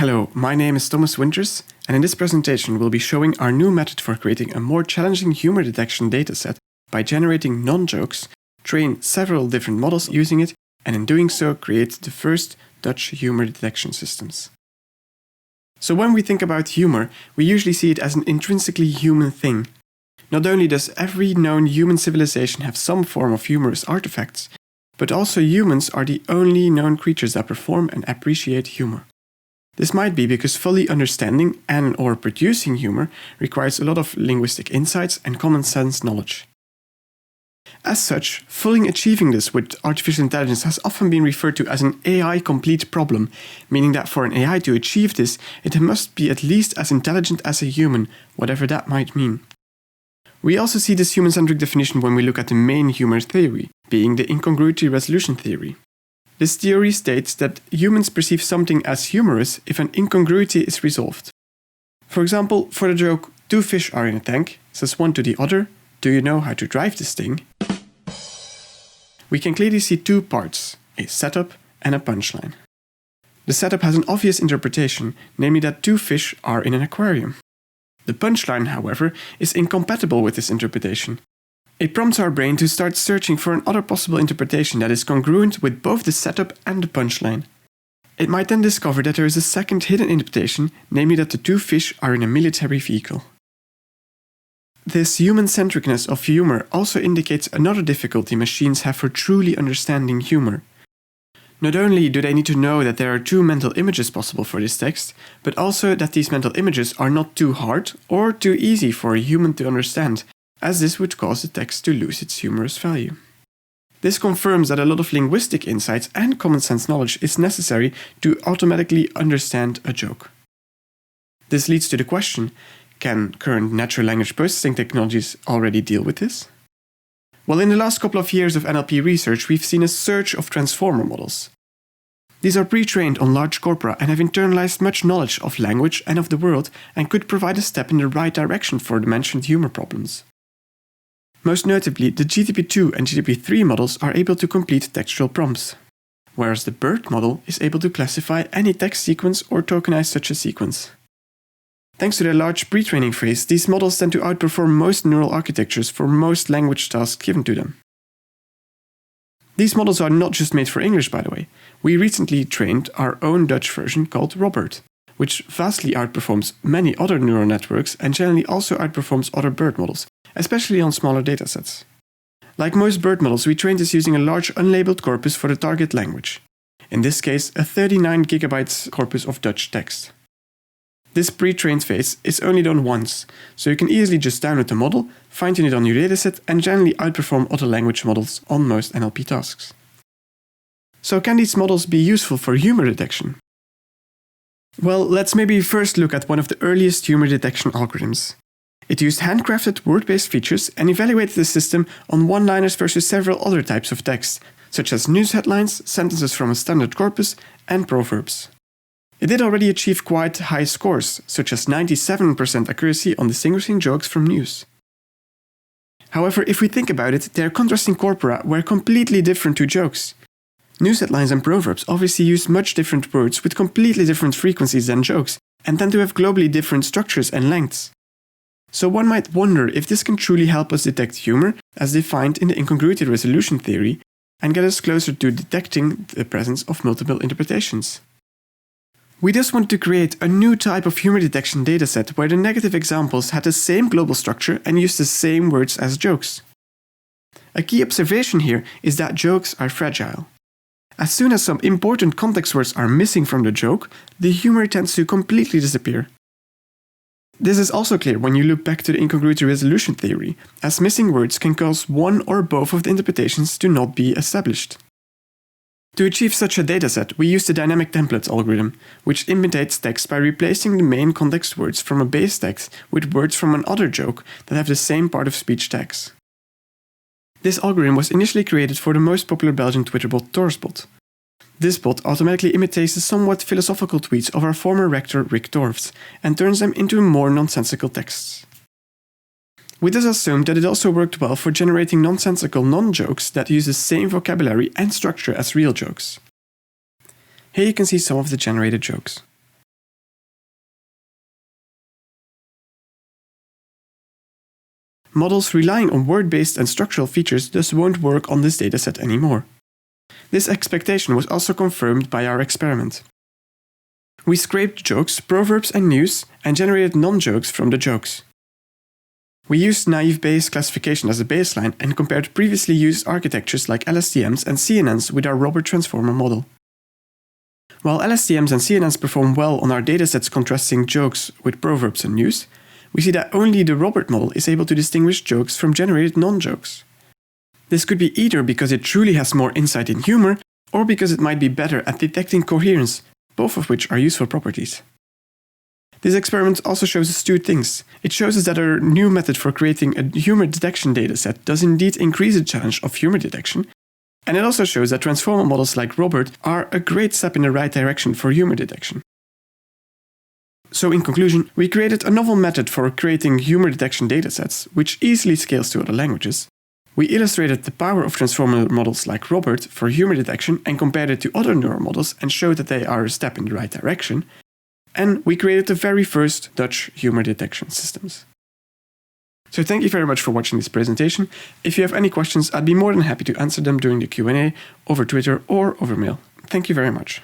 Hello, my name is Thomas Winters, and in this presentation we'll be showing our new method for creating a more challenging humor detection dataset by generating non-jokes, train several different models using it, and in doing so create the first Dutch humor detection systems. So when we think about humor, we usually see it as an intrinsically human thing. Not only does every known human civilization have some form of humorous artifacts, but also humans are the only known creatures that perform and appreciate humor. This might be because fully understanding and/or producing humor requires a lot of linguistic insights and common sense knowledge. As such, fully achieving this with artificial intelligence has often been referred to as an AI-complete problem, meaning that for an AI to achieve this, it must be at least as intelligent as a human, whatever that might mean. We also see this human-centric definition when we look at the main humor theory, being the Incongruity-Resolution Theory. This theory states that humans perceive something as humorous if an incongruity is resolved. For example, for the joke, "Two fish are in a tank," says one to the other, "Do you know how to drive this thing?" We can clearly see two parts, a setup and a punchline. The setup has an obvious interpretation, namely that two fish are in an aquarium. The punchline, however, is incompatible with this interpretation. It prompts our brain to start searching for another possible interpretation that is congruent with both the setup and the punchline. It might then discover that there is a second hidden interpretation, namely that the two fish are in a military vehicle. This human-centricness of humor also indicates another difficulty machines have for truly understanding humor. Not only do they need to know that there are two mental images possible for this text, but also that these mental images are not too hard or too easy for a human to understand, as this would cause the text to lose its humorous value. This confirms that a lot of linguistic insights and common sense knowledge is necessary to automatically understand a joke. This leads to the question, can current natural language processing technologies already deal with this? Well, in the last couple of years of NLP research, we've seen a surge of transformer models. These are pre-trained on large corpora and have internalized much knowledge of language and of the world and could provide a step in the right direction for the mentioned humor problems. Most notably, the GTP2 and GTP3 models are able to complete textual prompts, whereas the BERT model is able to classify any text sequence or tokenize such a sequence. Thanks to their large pre-training phase, these models tend to outperform most neural architectures for most language tasks given to them. These models are not just made for English, by the way. We recently trained our own Dutch version called Robert, which vastly outperforms many other neural networks and generally also outperforms other BERT models, especially on smaller datasets. Like most BERT models, we trained this using a large unlabeled corpus for the target language. In this case, a 39 GB corpus of Dutch text. This pre-trained phase is only done once, so you can easily just download the model, fine-tune it on your dataset, and generally outperform other language models on most NLP tasks. So can these models be useful for humor detection? Well, let's maybe first look at one of the earliest humor detection algorithms. It used handcrafted word-based features and evaluated the system on one-liners versus several other types of text, such as news headlines, sentences from a standard corpus, and proverbs. It did already achieve quite high scores, such as 97% accuracy on distinguishing jokes from news. However, if we think about it, their contrasting corpora were completely different to jokes. News headlines and proverbs obviously use much different words with completely different frequencies than jokes, and tend to have globally different structures and lengths. So one might wonder if this can truly help us detect humor, as defined in the Incongruity-Resolution Theory, and get us closer to detecting the presence of multiple interpretations. We just want to create a new type of humor detection dataset where the negative examples had the same global structure and used the same words as jokes. A key observation here is that jokes are fragile. As soon as some important context words are missing from the joke, the humor tends to completely disappear. This is also clear when you look back to the Incongruity-Resolution Theory, as missing words can cause one or both of the interpretations to not be established. To achieve such a dataset, we use the dynamic templates algorithm, which imitates text by replacing the main context words from a base text with words from another joke that have the same part of speech tags. This algorithm was initially created for the most popular Belgian Twitter bot Torsbot. This bot automatically imitates the somewhat philosophical tweets of our former rector Rick Dorfs and turns them into more nonsensical texts. We thus assumed that it also worked well for generating nonsensical non-jokes that use the same vocabulary and structure as real jokes. Here you can see some of the generated jokes. models relying on word-based and structural features thus won't work on this dataset anymore. This expectation was also confirmed by our experiment. We scraped jokes, proverbs and news and generated non-jokes from the jokes. We used naive Bayes classification as a baseline and compared previously used architectures like LSTMs and CNNs with our Robert transformer model. While LSTMs and CNNs perform well on our datasets contrasting jokes with proverbs and news, we see that only the Robert model is able to distinguish jokes from generated non-jokes. This could be either because it truly has more insight in humor, or because it might be better at detecting coherence, both of which are useful properties. This experiment also shows us two things. It shows us that our new method for creating a humor detection dataset does indeed increase the challenge of humor detection, and it also shows that transformer models like Robert are a great step in the right direction for humor detection. So in conclusion, we created a novel method for creating humor detection datasets, which easily scales to other languages. We illustrated the power of transformer models like Robert for humor detection and compared it to other neural models and showed that they are a step in the right direction. And we created the very first Dutch humor detection systems. So thank you very much for watching this presentation. If you have any questions, I'd be more than happy to answer them during the Q&A, over Twitter or over mail. Thank you very much.